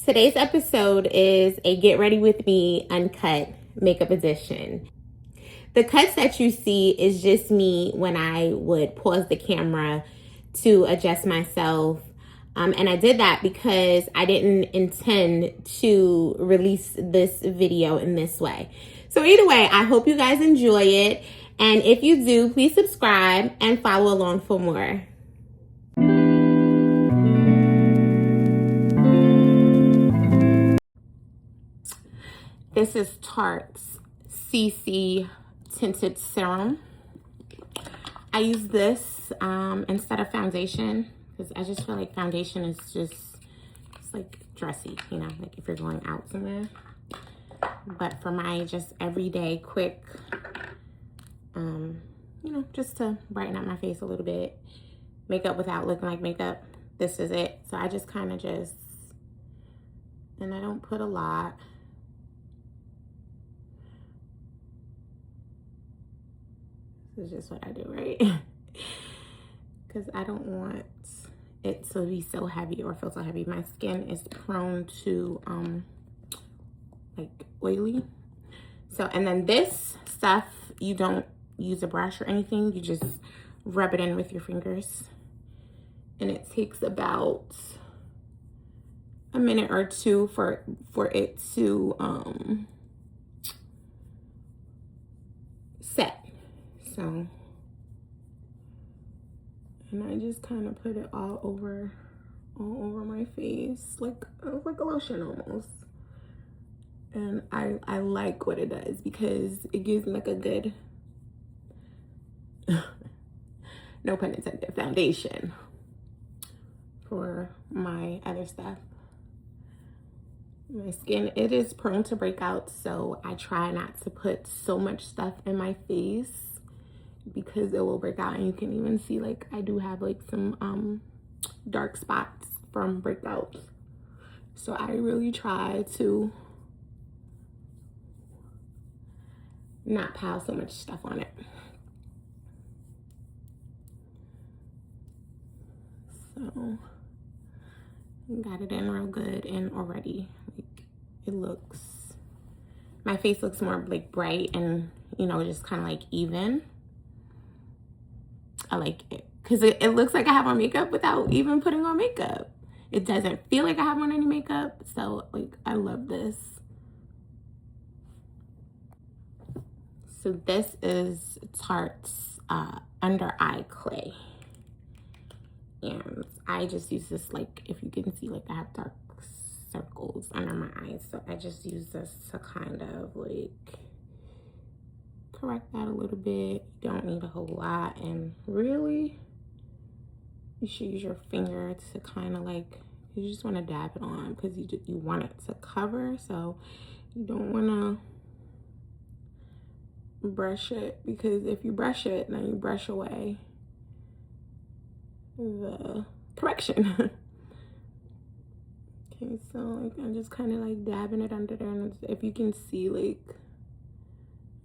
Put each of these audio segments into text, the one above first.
Today's episode is a Get Ready With Me Uncut makeup edition. The cuts that you see is just me when I would pause the camera to adjust myself. And I did that because I didn't intend to release this video in this way. So either way, I hope you guys enjoy it. And if you do, please subscribe and follow along for more. This is Tarte's CC Tinted Serum. I use this instead of foundation because I just feel like foundation is just, it's like dressy, you know, like if you're going out somewhere. But for my just everyday quick, you know, just to brighten up my face a little bit, makeup without looking like makeup, this is it. So I just kind of just, and I don't put a lot. This is just what I do, right? Because I don't want it to be so heavy or feel so heavy. My skin is prone to like oily. So, and then this stuff, you don't use a brush or anything. You just rub it in with your fingers. And it takes about a minute or two for it to set. So, and I just kind of put it all over my face, like a lotion almost. And I like what it does because it gives me like a good, no pun intended, foundation for my other stuff. My skin, it is prone to breakouts, so I try not to put so much stuff in my face because it will break out. And you can even see like I do have like some dark spots from breakouts. So I really try to not pile so much stuff on it. So got it in real good, and already like it looks, my face looks more like bright and, you know, just kind of like even. I like it because it looks like I have on makeup without even putting on makeup. It doesn't feel like I have on any makeup. So like, I love this. So this is Tarte's under eye clay. And I just use this, like, if you can see, like I have dark circles under my eyes. So I just use this to kind of like correct that a little bit. You don't need a whole lot, and really you should use your finger to kind of like, you just want to dab it on because you want it to cover, so you don't want to brush it, because if you brush it, then you brush away the correction. Okay, so like I'm just kind of like dabbing it under there, and if you can see, like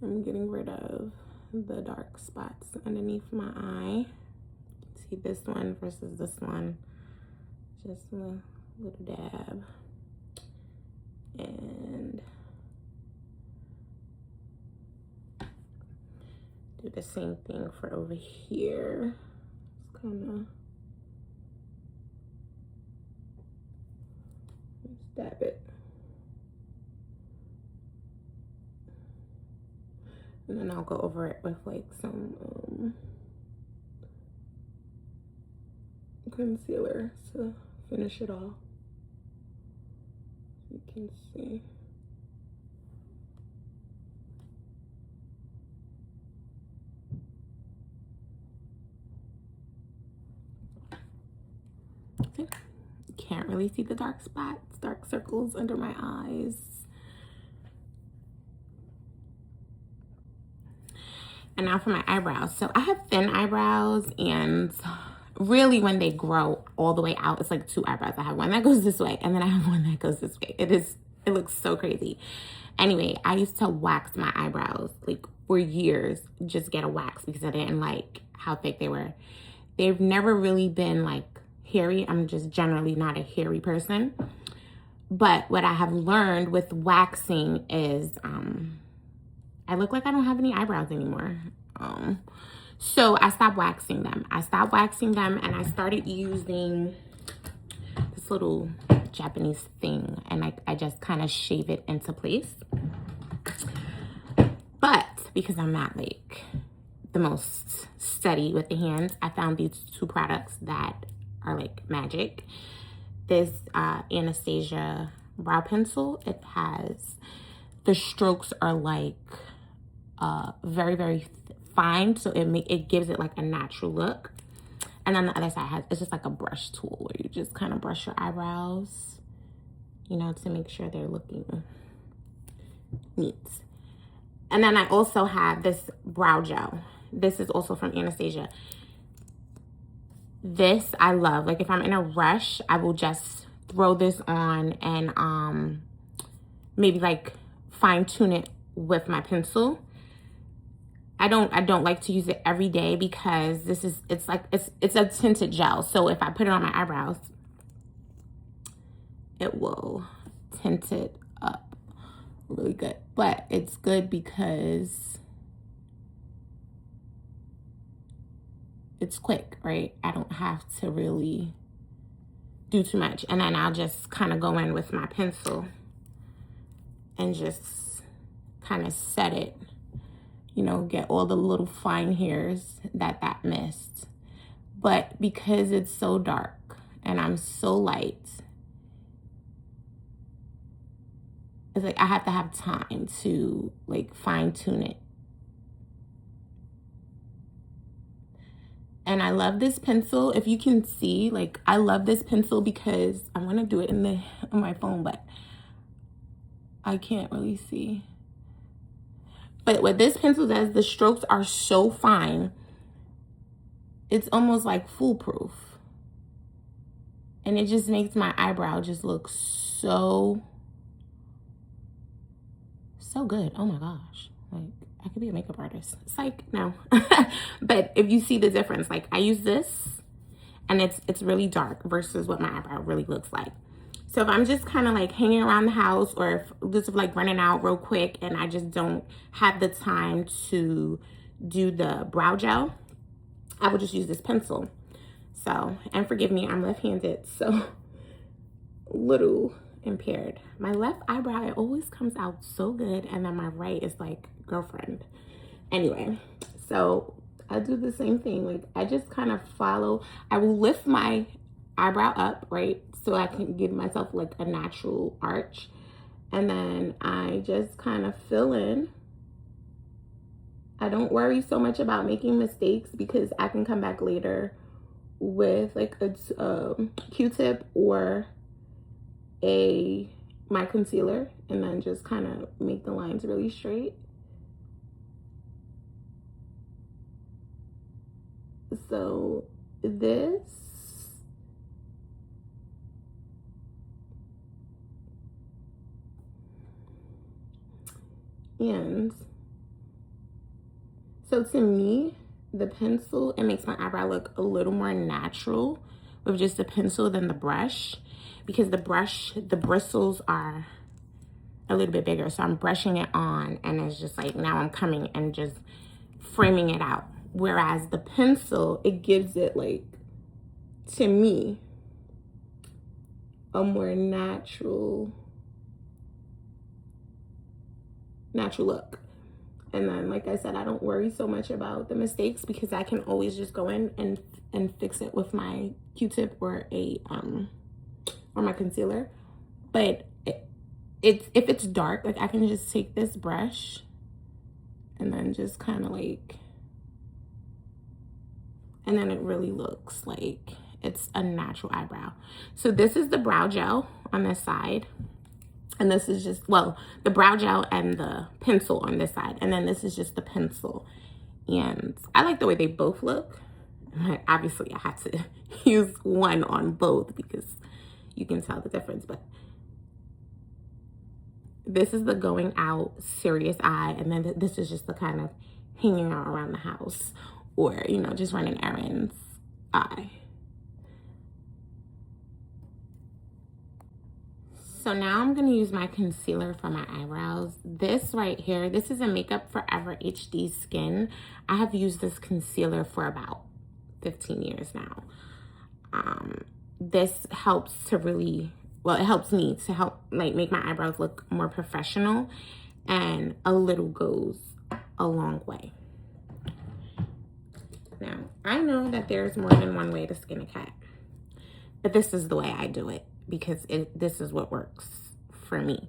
I'm getting rid of the dark spots underneath my eye. See this one versus this one, just a little dab, and do the same thing for over here. Just kind of dab it. And then I'll go over it with like some concealer to finish it off. You can see. See? You can't really see the dark spots, dark circles under my eyes. And now for my eyebrows. So I have thin eyebrows, and really when they grow all the way out, it's like two eyebrows. I have one that goes this way, and then I have one that goes this way. It looks so crazy. Anyway, I used to wax my eyebrows like for years, just get a wax because I didn't like how thick they were. They've never really been like hairy. I'm just generally not a hairy person. But what I have learned with waxing is I look like I don't have any eyebrows anymore. So I stopped waxing them. And I started using this little Japanese thing, and I just kind of shave it into place. But because I'm not like the most steady with the hands, I found these two products that are like magic. This Anastasia brow pencil, it has, the strokes are like very, very fine, so it gives it like a natural look. And then the other side has, it's just like a brush tool where you just kind of brush your eyebrows, you know, to make sure they're looking neat. And then I also have this brow gel. This is also from Anastasia. This I love. Like if I'm in a rush, I will just throw this on and maybe like fine tune it with my pencil. I don't like to use it every day because it's a tinted gel. So if I put it on my eyebrows, it will tint it up really good. But it's good because it's quick, right? I don't have to really do too much. And then I'll just kind of go in with my pencil and just kind of set it, you know, get all the little fine hairs that missed. But because it's so dark and I'm so light, it's like I have to have time to like fine tune it. And I love this pencil. If you can see, like I love this pencil because I want to do it on my phone, but I can't really see. But what this pencil does, the strokes are so fine, it's almost like foolproof. And it just makes my eyebrow just look so good. Oh my gosh. Like I could be a makeup artist. It's like, no. But if you see the difference, like I use this and it's really dark versus what my eyebrow really looks like. So if I'm just kind of like hanging around the house, or if just like running out real quick and I just don't have the time to do the brow gel, I will just use this pencil. So, and forgive me, I'm left-handed, so little impaired. My left eyebrow, it always comes out so good, and then my right is like girlfriend. Anyway, so I do the same thing. Like I just kind of follow. I will lift my eyebrow up, right, so I can give myself like a natural arch, and then I just kind of fill in. I don't worry so much about making mistakes because I can come back later with like a Q-tip or my concealer, and then just kind of make the lines really straight. So this and so to me, the pencil, it makes my eyebrow look a little more natural with just the pencil than the brush, because the brush, the bristles are a little bit bigger. So I'm brushing it on and it's just like, now I'm coming and just framing it out. Whereas the pencil, it gives it like, to me, a more natural look. And then, like I said, I don't worry so much about the mistakes because I can always just go in and fix it with my Q-tip or my concealer. But if it's dark, like I can just take this brush and then just kind of like, and then it really looks like it's a natural eyebrow. So this is the brow gel on this side. And this is just, well, the brow gel and the pencil on this side. And then this is just the pencil. And I like the way they both look. Obviously, I had to use one on both because you can tell the difference. But this is the going out serious eye. And then this is just the kind of hanging out around the house or, you know, just running errands eye. So now I'm going to use my concealer for my eyebrows. This right here, this is a Makeup Forever HD Skin. I have used this concealer for about 15 years now. This helps to really, well, it helps me to help like make my eyebrows look more professional, and a little goes a long way. Now, I know that there's more than one way to skin a cat, but this is the way I do it because this is what works for me.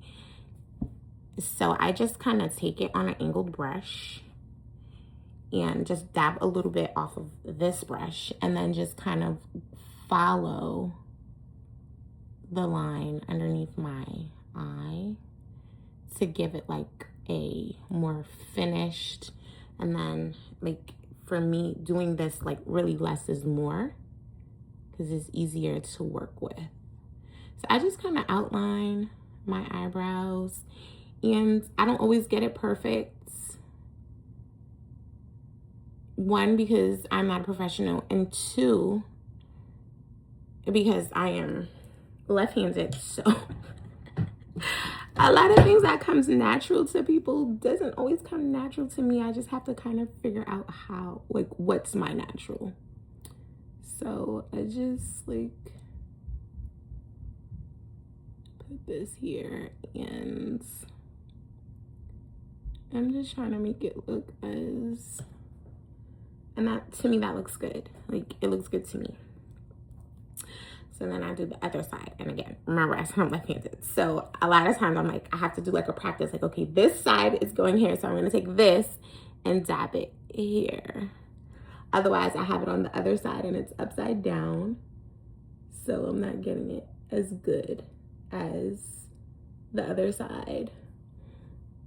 So I just kind of take it on an angled brush and just dab a little bit off of this brush, and then just kind of follow the line underneath my eye to give it like a more finished, and then like for me doing this like really less is more because it's easier to work with. So I just kind of outline my eyebrows, and I don't always get it perfect. One, because I'm not a professional, and two, because I am left-handed, so a lot of things that comes natural to people doesn't always come natural to me. I just have to kind of figure out how, like, what's my natural. So I just like put this here, and I'm just trying to make it look as, and that, to me, that looks good. Like, it looks good to me. So then I do the other side. And again, remember, I said I'm left-handed. So a lot of times I'm like, I have to do like a practice. Like, okay, this side is going here. So I'm going to take this and dab it here. Otherwise, I have it on the other side and it's upside down. So I'm not getting it as good as the other side.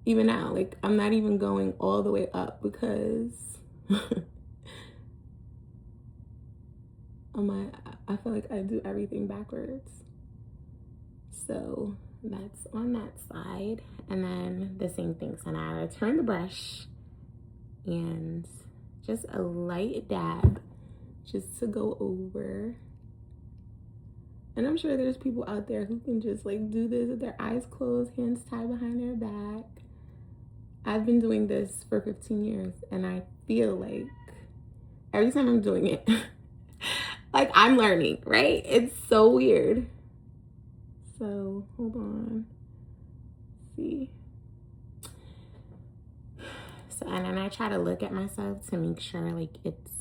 Even now, like, I'm not even going all the way up because I feel like I do everything backwards. So that's on that side. And then the same thing. So now I turn the brush and just a light dab just to go over. And I'm sure there's people out there who can just like do this with their eyes closed, hands tied behind their back. I've been doing this for 15 years and I feel like every time I'm doing it, like I'm learning, right? It's so weird. So hold on. See. So, and then I try to look at myself to make sure like it's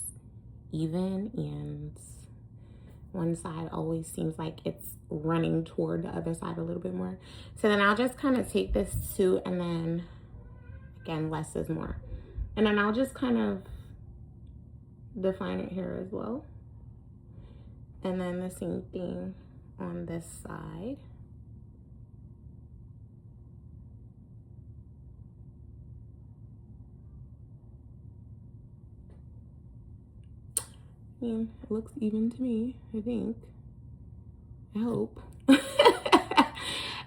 even, and one side always seems like it's running toward the other side a little bit more. So then I'll just kind of take this too, and then again, less is more. And then I'll just kind of define it here as well. And then the same thing on this side. I mean, it looks even to me, I think. I hope.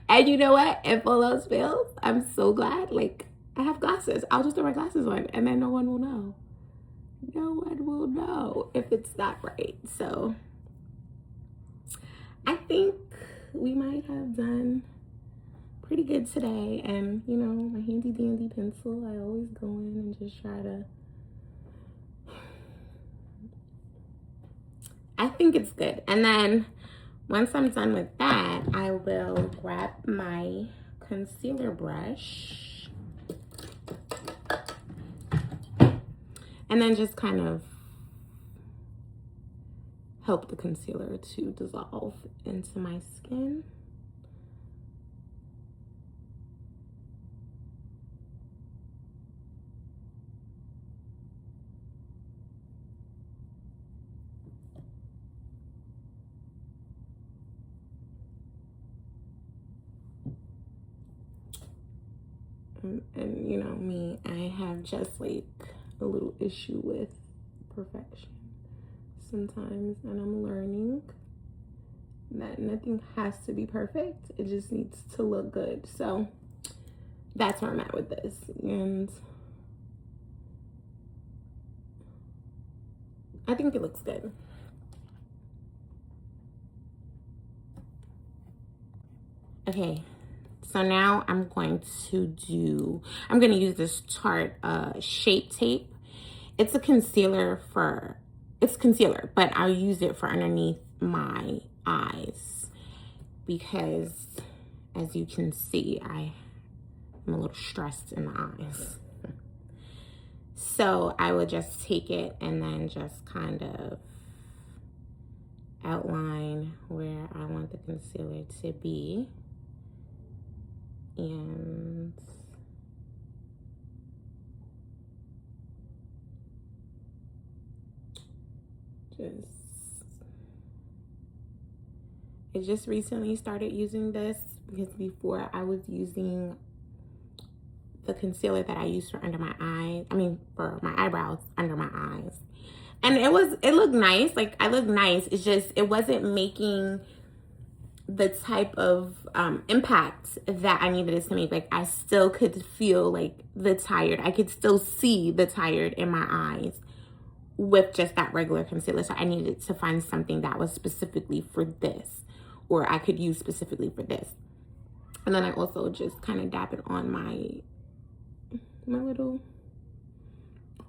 And you know what? If all else fails, I'm so glad. Like, I have glasses. I'll just throw my glasses on and then no one will know. No one will know if it's not right. So I think we might have done pretty good today. And, you know, my handy dandy pencil, I always go in and just try to, I think it's good. And then once I'm done with that, I will grab my concealer brush and then just kind of help the concealer to dissolve into my skin. And you know me, I have just like a little issue with perfection sometimes, and I'm learning that nothing has to be perfect. It just needs to look good. So that's where I'm at with this. And I think it looks good. Okay, so now I'm going to use this Tarte Shape Tape. It's a concealer but I'll use it for underneath my eyes because, as you can see, I'm a little stressed in the eyes. So I would just take it and then just kind of outline where I want the concealer to be. And I just recently started using this because before I was using the concealer that I use for under my eyes, for my eyebrows under my eyes. And it looked nice. Like, I look nice. It's just, it wasn't making the type of impact that I needed it to make. Like, I still could feel like the tired. I could still see the tired in my eyes with just that regular concealer. So I needed to find something that was specifically for this, or I could use specifically for this. And then I also just kind of dab it on my little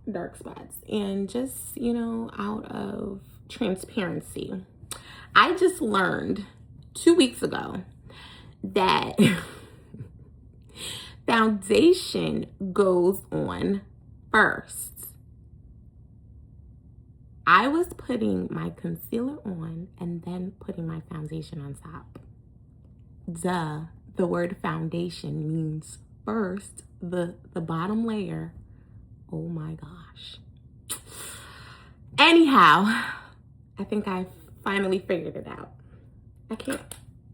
dark spots. And just, out of transparency, I just learned 2 weeks ago that foundation goes on first. I was putting my concealer on and then putting my foundation on top. Duh, the word foundation means first, the bottom layer. Oh my gosh. Anyhow, I think I finally figured it out. I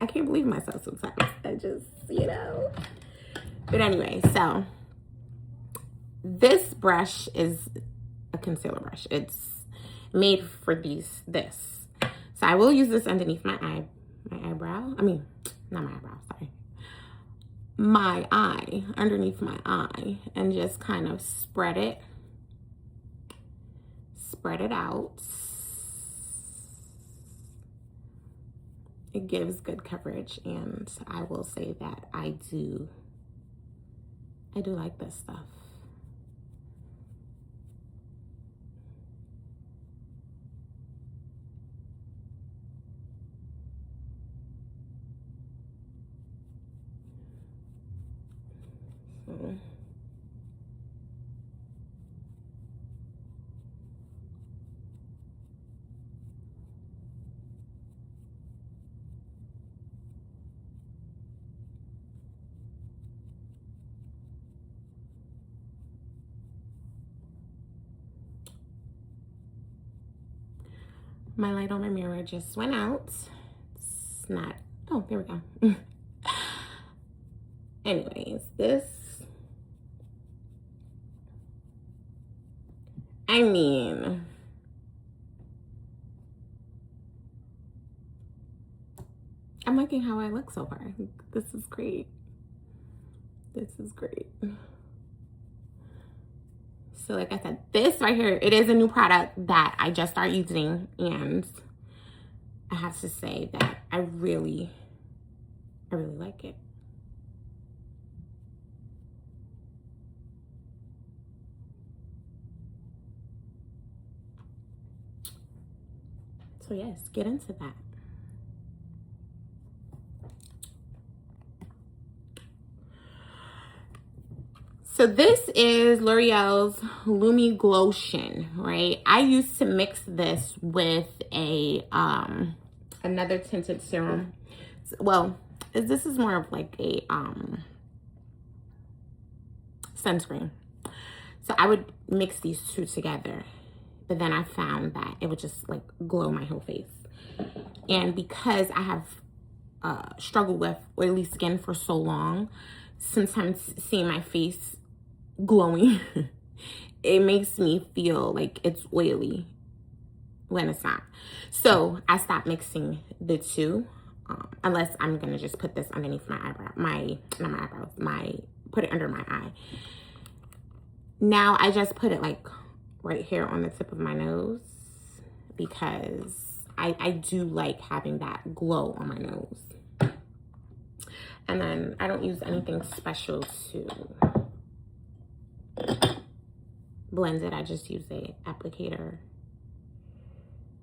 can't believe myself sometimes. I just, But anyway, so this brush is a concealer brush. It's made for this. So I will use this underneath my eyebrow. Not my eyebrow, sorry. My eye, underneath my eye, and just kind of spread it out. It gives good coverage, and I will say that I do like this stuff. So my light on my mirror just went out. It's not, oh, there we go. Anyways, this, I'm liking how I look so far. This is great. So like I said, this right here, it is a new product that I just started using, and I have to say that I really like it. So yes, get into that. So this is L'Oreal's Lumi Glotion, right? I used to mix this with a another tinted serum. Well, this is more of like a sunscreen. So I would mix these two together, but then I found that it would just like glow my whole face. And because I have struggled with oily skin for so long, sometimes seeing my face glowing, it makes me feel like it's oily when it's not. So I stopped mixing the two, unless I'm gonna just put this underneath my eyebrow, put it under my eye. Now I just put it like right here on the tip of my nose because I do like having that glow on my nose. And then I don't use anything special to blend it. I just use a applicator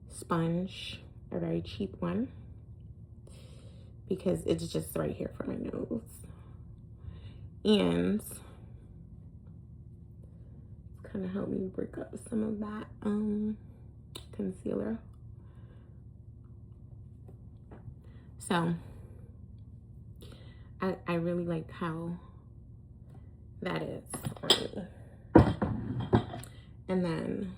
sponge, a very cheap one, because it's just right here for my nose. And it's kind of help me break up some of that concealer. So I really like how that is on me. And then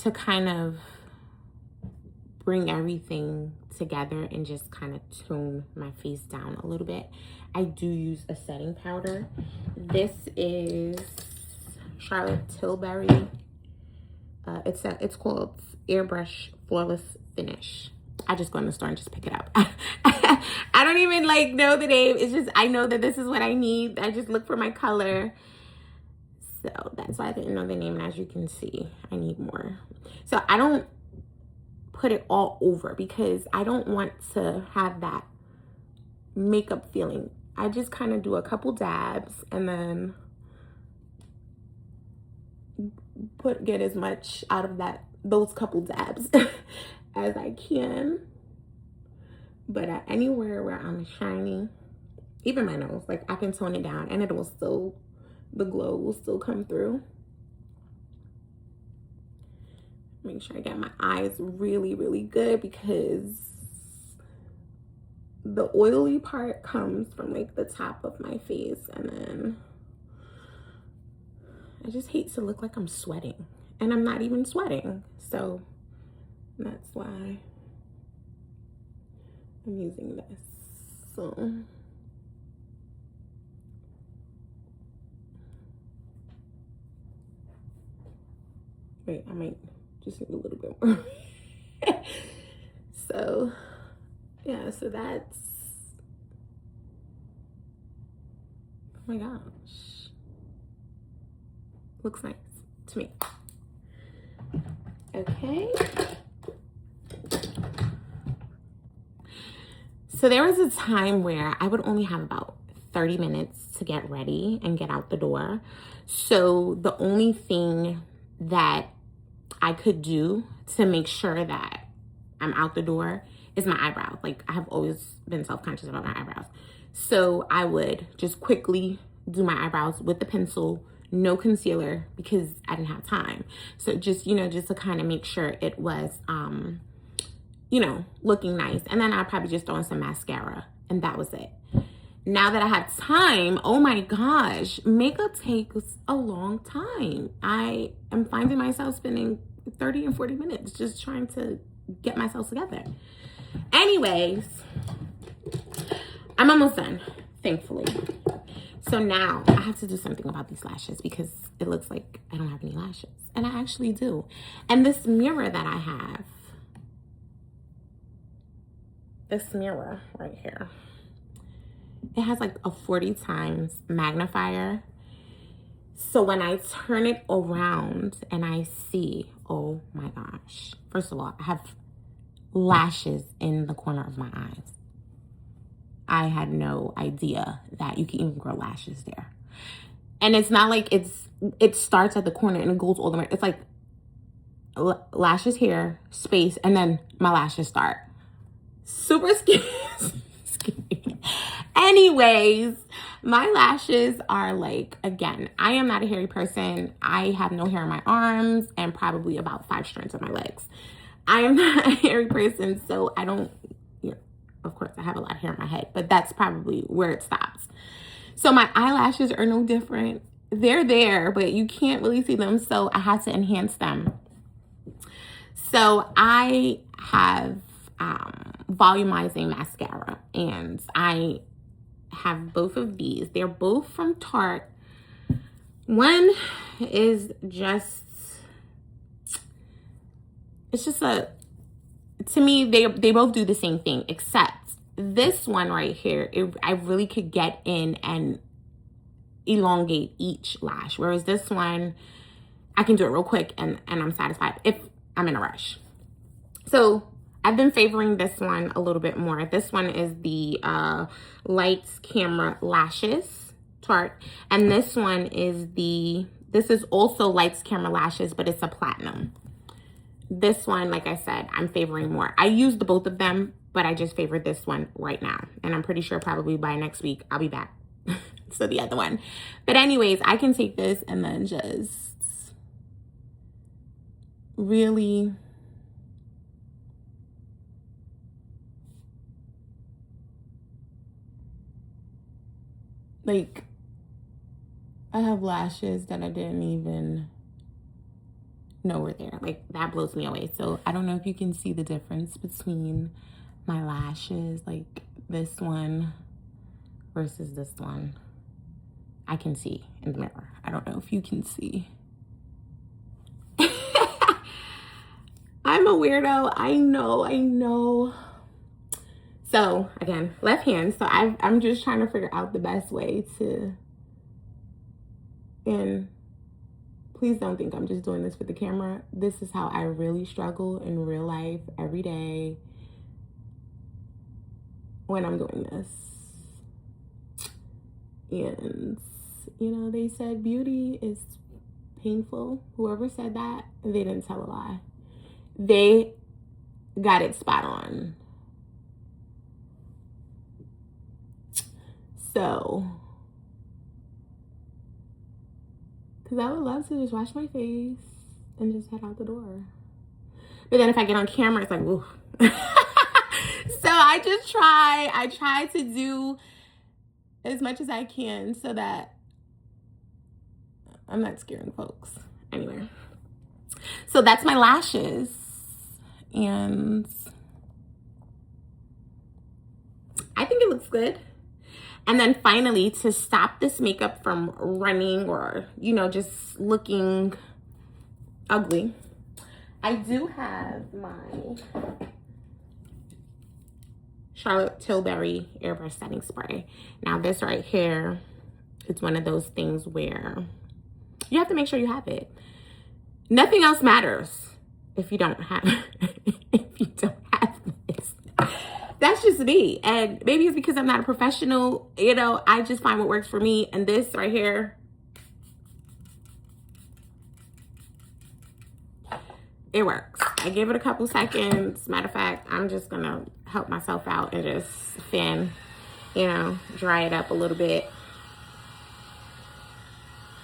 to kind of bring everything together and just kind of tone my face down a little bit, I do use a setting powder. This is Charlotte Tilbury. It's called Airbrush Flawless Finish. I just go in the store and just pick it up. I don't even like know the name. It's just, I know that this is what I need. I just look for my color. So that's why I didn't know the name. And as you can see, I need more. So I don't put it all over because I don't want to have that makeup feeling. I just kind of do a couple dabs and then get as much out of those couple dabs as I can. But anywhere where I'm shiny, even my nose, like I can tone it down and it will still, the glow will still come through. Make sure I get my eyes really, really good because the oily part comes from like the top of my face, and then I just hate to look like I'm sweating, and I'm not even sweating. So that's why I'm using this. So wait, I might just need a little bit more. So yeah, so that's, oh my gosh, looks nice to me. Okay, so there was a time where I would only have about 30 minutes to get ready and get out the door. So the only thing that I could do to make sure that I'm out the door is my eyebrows. Like, I have always been self-conscious about my eyebrows. So I would just quickly do my eyebrows with the pencil, no concealer, because I didn't have time. So just, you know, just to kind of make sure it was, you know, looking nice. And then I'd probably just throw in some mascara, and that was it. Now that I have time, oh my gosh, makeup takes a long time. I am finding myself spending 30 and 40 minutes just trying to get myself together. Anyways, I'm almost done, thankfully. So now I have to do something about these lashes because it looks like I don't have any lashes. And I actually do. And this mirror that I have, this mirror right here, it has like a 40 times magnifier. So when I turn it around and I see, oh my gosh. First of all, I have lashes in the corner of my eyes. I had no idea that you can even grow lashes there. And it's not like it starts at the corner and it goes all the way. It's like lashes here, space, and then my lashes start. Super scary. Anyways, my lashes are like, again, I am not a hairy person. I have no hair on my arms and probably about 5 strands on my legs. I am not a hairy person, so I don't, you know, of course I have a lot of hair on my head, but that's probably where it stops. So my eyelashes are no different. They're there, but you can't really see them, so I had to enhance them. So I have volumizing mascara, and I have both of these. They're both from Tarte. One is just, it's just to me, they both do the same thing, except this one right here, I really could get in and elongate each lash. Whereas this one, I can do it real quick and I'm satisfied if I'm in a rush. So I've been favoring this one a little bit more. This one is the Lights Camera Lashes Tarte. And this one is this is also Lights Camera Lashes, but it's a platinum. This one, like I said, I'm favoring more. I used both of them, but I just favored this one right now. And I'm pretty sure probably by next week, I'll be back. So the other one. But anyways, I can take this and then just really like, I have lashes that I didn't even know were there. Like, that blows me away. So I don't know if you can see the difference between my lashes, like this one versus this one. I can see in the mirror. I don't know if you can see. I'm a weirdo. I know. So again, left hand. So I'm just trying to figure out the best way to, and please don't think I'm just doing this for the camera. This is how I really struggle in real life every day when I'm doing this. And, you know, they said beauty is painful. Whoever said that, they didn't tell a lie. They got it spot on. So, because I would love to just wash my face and just head out the door. But then if I get on camera, it's like, woo. So I try to do as much as I can so that I'm not scaring folks. Anyway, so that's my lashes. And I think it looks good. And then finally, to stop this makeup from running or, you know, just looking ugly, I do have my Charlotte Tilbury Airbrush Setting Spray. Now this right here, it's one of those things where you have to make sure you have it. Nothing else matters if you don't have this. That's just me. And maybe it's because I'm not a professional, you know, I just find what works for me. And this right here, it works. I give it a couple seconds. Matter of fact, I'm just gonna help myself out and just fan, you know, dry it up a little bit.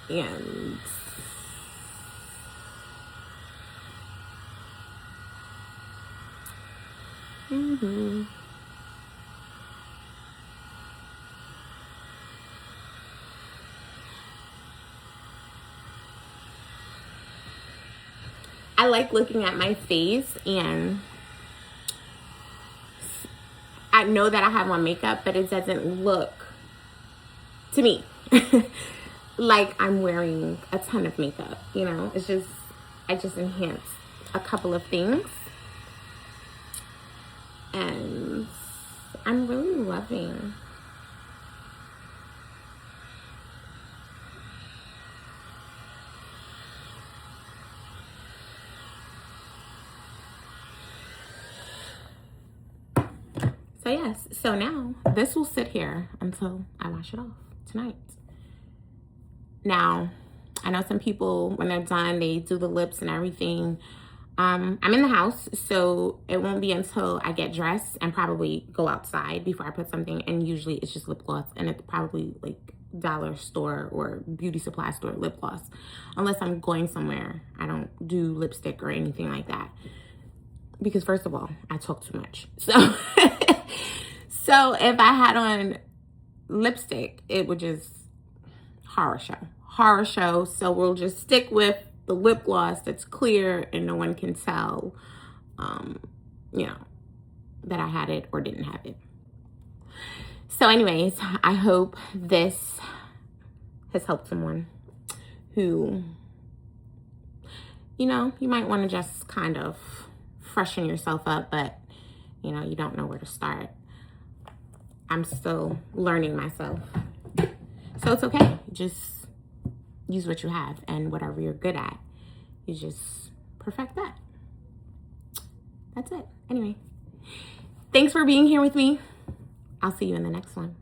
And I like looking at my face, and I know that I have on makeup, but it doesn't look, to me, like I'm wearing a ton of makeup, you know? It's just, I just enhance a couple of things. And I'm really loving. So yes, so now this will sit here until I wash it off tonight. Now, I know some people, when they're done, they do the lips and everything. I'm in the house, so it won't be until I get dressed and probably go outside before I put something. And usually it's just lip gloss, and it's probably like dollar store or beauty supply store lip gloss. Unless I'm going somewhere, I don't do lipstick or anything like that. Because first of all, I talk too much. So, so if I had on lipstick, it would just horror show. So we'll just stick with the lip gloss that's clear and no one can tell, you know, that I had it or didn't have it. So anyways, I hope this has helped someone who, you know, you might want to just kind of freshen yourself up, but, you know, you don't know where to start. I'm still learning myself. So it's okay. Just use what you have, and whatever you're good at, you just perfect that. That's it. Anyway. Thanks for being here with me. I'll see you in the next one.